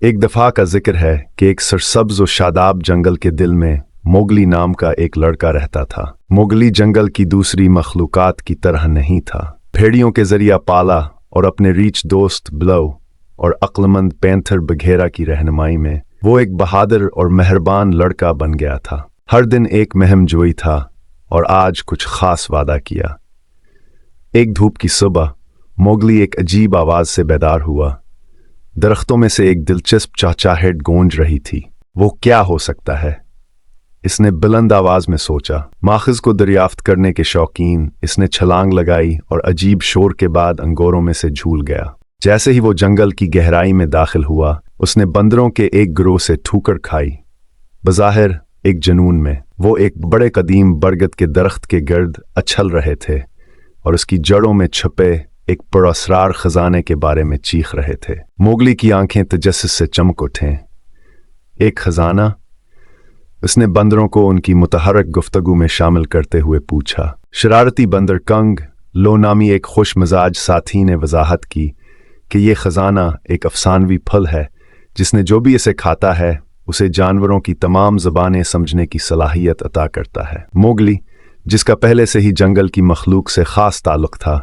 ایک دفعہ کا ذکر ہے کہ ایک سرسبز و شاداب جنگل کے دل میں موگلی نام کا ایک لڑکا رہتا تھا۔ موگلی جنگل کی دوسری مخلوقات کی طرح نہیں تھا۔ بھیڑیوں کے ذریعہ پالا اور اپنے ریچھ دوست بلو اور عقلمند پینتھر بگھیرا کی رہنمائی میں وہ ایک بہادر اور مہربان لڑکا بن گیا تھا۔ ہر دن ایک مہم جوئی تھا اور آج کچھ خاص وعدہ کیا۔ ایک دھوپ کی صبح موگلی ایک عجیب آواز سے بیدار ہوا۔ درختوں میں سے ایک دلچسپ چہچہاہٹ گونج رہی تھی۔ وہ کیا ہو سکتا ہے؟ اس نے بلند آواز میں سوچا۔ ماخذ کو دریافت کرنے کے شوقین اس نے چھلانگ لگائی اور عجیب شور کے بعد انگوروں میں سے جھول گیا۔ جیسے ہی وہ جنگل کی گہرائی میں داخل ہوا، اس نے بندروں کے ایک گروہ سے ٹھوکر کھائی۔ بظاہر ایک جنون میں وہ ایک بڑے قدیم برگد کے درخت کے گرد اچھل رہے تھے اور اس کی جڑوں میں چھپے ایک پراسرار خزانے کے بارے میں چیخ رہے تھے۔ موگلی کی آنکھیں تجسس سے چمک اٹھیں۔ ایک خزانہ؟ اس نے بندروں کو ان کی متحرک گفتگو میں شامل کرتے ہوئے پوچھا۔ شرارتی بندر کنگ لو نامی ایک خوش مزاج ساتھی نے وضاحت کی کہ یہ خزانہ ایک افسانوی پھل ہے جس نے جو بھی اسے کھاتا ہے اسے جانوروں کی تمام زبانیں سمجھنے کی صلاحیت عطا کرتا ہے۔ موگلی، جس کا پہلے سے ہی جنگل کی مخلوق سے خاص تعلق تھا،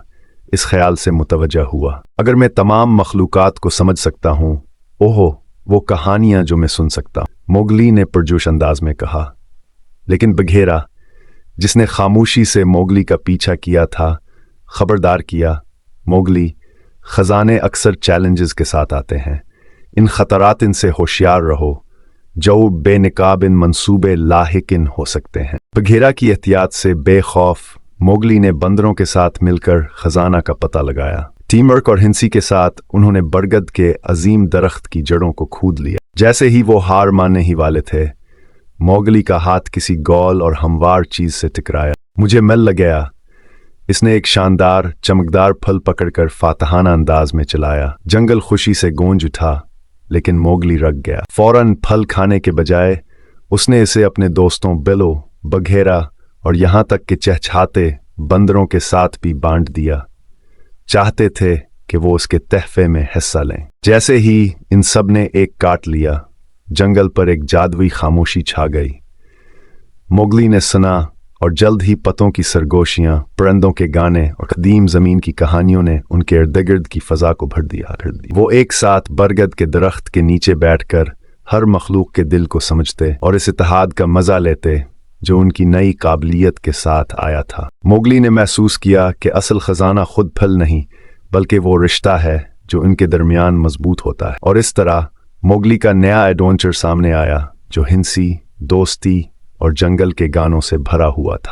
اس خیال سے متوجہ ہوا۔ اگر میں تمام مخلوقات کو سمجھ سکتا ہوں، اوہو، وہ کہانیاں جو میں سن سکتا ہوں، موگلی نے پرجوش انداز میں کہا۔ لیکن بگھیرا، جس نے خاموشی سے موگلی کا پیچھا کیا تھا، خبردار کیا، موگلی، خزانے اکثر چیلنجز کے ساتھ آتے ہیں۔ ان خطرات سے ہوشیار رہو، جو بے نقاب ان منصوبے لاحقن ہو سکتے ہیں۔ بگھیرا کی احتیاط سے بے خوف موگلی نے بندروں کے ساتھ مل کر خزانہ کا پتہ لگایا۔ ٹیم ورک اور ہنسی کے ساتھ انہوں نے برگد کے عظیم درخت کی جڑوں کو کھود لیا۔ جیسے ہی وہ ہار ماننے ہی والے تھے، موگلی کا ہاتھ کسی گول اور ہموار چیز سے ٹکرایا۔ مجھے مل گیا، اس نے ایک شاندار چمکدار پھل پکڑ کر فاتحانہ انداز میں چلایا۔ جنگل خوشی سے گونج اٹھا، لیکن موگلی رک گیا۔ فوراً پھل کھانے کے بجائے اس نے اسے اپنے دوستوں بلو، بگھیرا اور یہاں تک کہ چہچہاتے بندروں کے ساتھ بھی بانٹ دیا۔ چاہتے تھے کہ وہ اس کے تحفے میں حصہ لیں۔ جیسے ہی ان سب نے ایک کاٹ لیا، جنگل پر ایک جادوئی خاموشی چھا گئی۔ موگلی نے سنا اور جلد ہی پتوں کی سرگوشیاں، پرندوں کے گانے اور قدیم زمین کی کہانیوں نے ان کے ارد گرد کی فضا کو بھر دیا۔ وہ ایک ساتھ برگد کے درخت کے نیچے بیٹھ کر ہر مخلوق کے دل کو سمجھتے اور اس اتحاد کا مزہ لیتے جو ان کی نئی قابلیت کے ساتھ آیا تھا۔ موگلی نے محسوس کیا کہ اصل خزانہ خود پھل نہیں، بلکہ وہ رشتہ ہے جو ان کے درمیان مضبوط ہوتا ہے۔ اور اس طرح موگلی کا نیا ایڈونچر سامنے آیا جو ہنسی، دوستی اور جنگل کے گانوں سے بھرا ہوا تھا۔